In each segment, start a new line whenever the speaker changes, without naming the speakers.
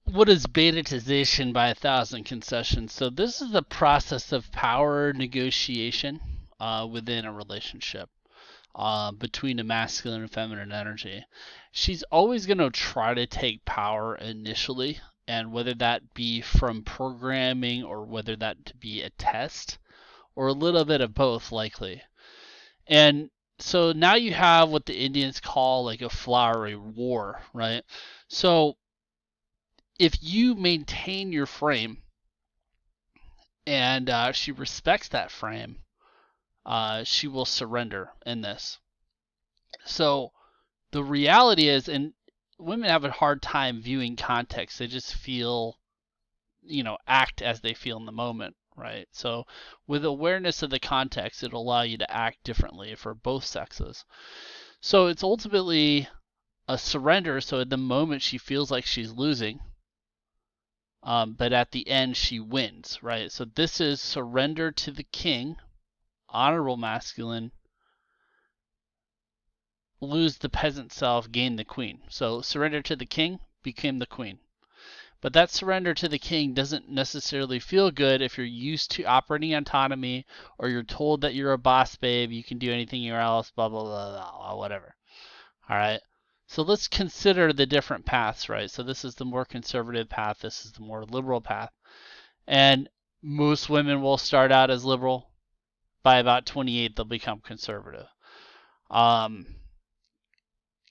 what is betaization by 1,000 concessions? So this is the process of power negotiation within a relationship between a masculine and feminine energy. She's always going to try to take power initially, and whether that be from programming or whether that to be a test or a little bit of both, likely. And so now you have what the Indians call like a flowery war, right? So if you maintain your frame and she respects that frame, she will surrender in this. So the reality is, and women have a hard time viewing context. They just feel, act as they feel in the moment, right? So with awareness of the context, it'll allow you to act differently for both sexes. So it's ultimately a surrender. So at the moment she feels like she's losing, but at the end she wins, right? So this is surrender to the king, honorable masculine, lose the peasant self, gain the queen. So surrender to the king, became the queen. But that surrender to the king doesn't necessarily feel good if you're used to operating autonomy or you're told that you're a boss babe, you can do anything else, blah, blah, blah, blah, whatever. All right. So let's consider the different paths, right? So this is the more conservative path. This is the more liberal path. And most women will start out as liberal. By about 28, they'll become conservative. They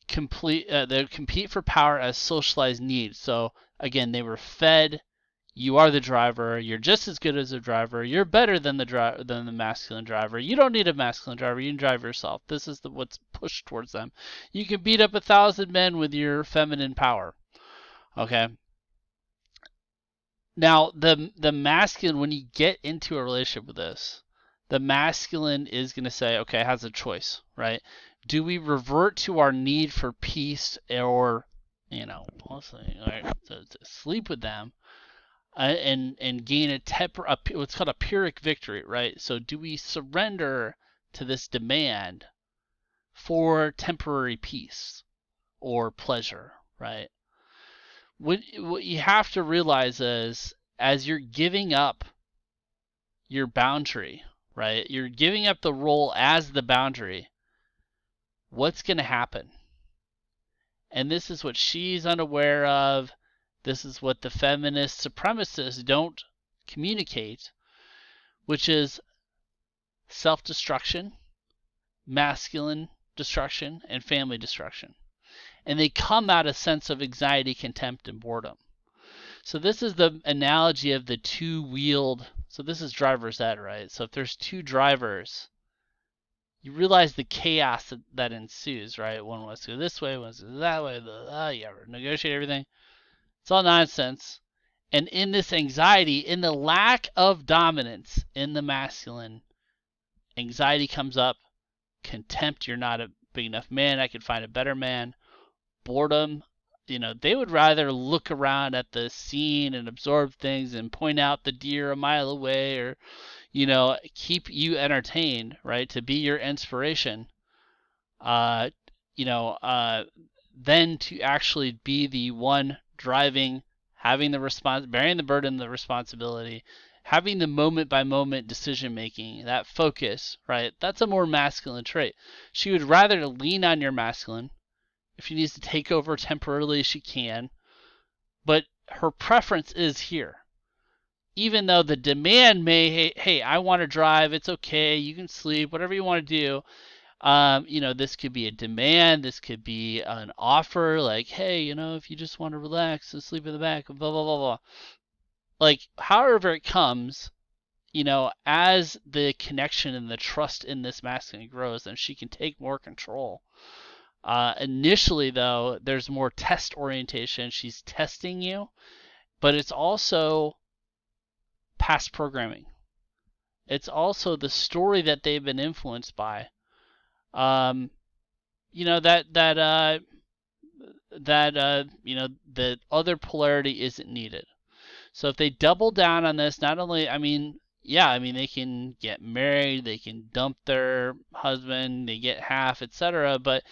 compete for power as socialized needs. So again, they were fed, you are the driver, you're just as good as a driver, you're better than the masculine driver, you don't need a masculine driver, you can drive yourself. This is what's pushed towards them. You can beat up 1,000 men with your feminine power. Okay. Now the masculine, when you get into a relationship with this, the masculine is going to say, okay, has a choice, right? Do we revert to our need for peace, or to sleep with them and gain what's called a pyrrhic victory, right? So do we surrender to this demand for temporary peace or pleasure, right? What you have to realize is, as you're giving up your boundary, right? You're giving up the role as the boundary. What's going to happen? And this is what she's unaware of. This is what the feminist supremacists don't communicate, which is self-destruction, masculine destruction, and family destruction. And they come out of a sense of anxiety, contempt, and boredom. So this is the analogy of the two-wheeled. So this is driver's ed, right? So if there's two drivers, you realize the chaos that ensues, right? One wants to go this way, one wants to go that way. You have to negotiate everything. It's all nonsense. And in this anxiety, in the lack of dominance in the masculine, anxiety comes up. Contempt, you're not a big enough man, I could find a better man. Boredom, they would rather look around at the scene and absorb things and point out the deer a mile away, or keep you entertained, right? To be your inspiration. Then to actually be the one driving, having the bearing the burden, the responsibility, having the moment by moment decision making, that focus, right? That's a more masculine trait. She would rather lean on your masculine. If she needs to take over temporarily, she can. But her preference is here. Even though the demand may, hey, I want to drive, it's okay, you can sleep, whatever you want to do. This could be a demand, this could be an offer, like, hey, if you just want to relax and sleep in the back, blah, blah, blah, blah. Like, however it comes, as the connection and the trust in this masculine grows, then she can take more control. Initially, though, there's more test orientation. She's testing you, but it's also past programming. It's also the story that they've been influenced by. The other polarity isn't needed. So if they double down on this, not only, they can get married, they can dump their husband, they get half, etc. But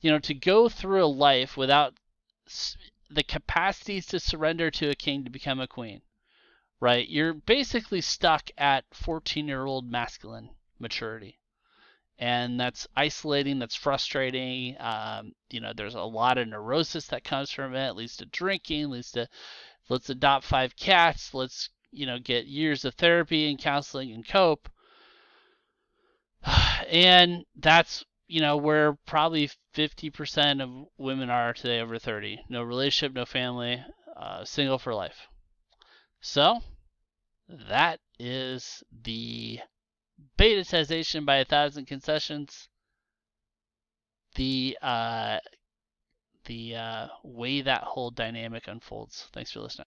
to go through a life without the capacities to surrender to a king to become a queen, right? You're basically stuck at 14-year-old masculine maturity. And that's isolating, that's frustrating. There's a lot of neurosis that comes from it. It leads to drinking, leads to let's adopt 5 cats, let's get years of therapy and counseling and cope. And that's where probably 50% of women are today over 30. No relationship, no family, single for life. So that is the betaization by 1,000 concessions. The way that whole dynamic unfolds. Thanks for listening.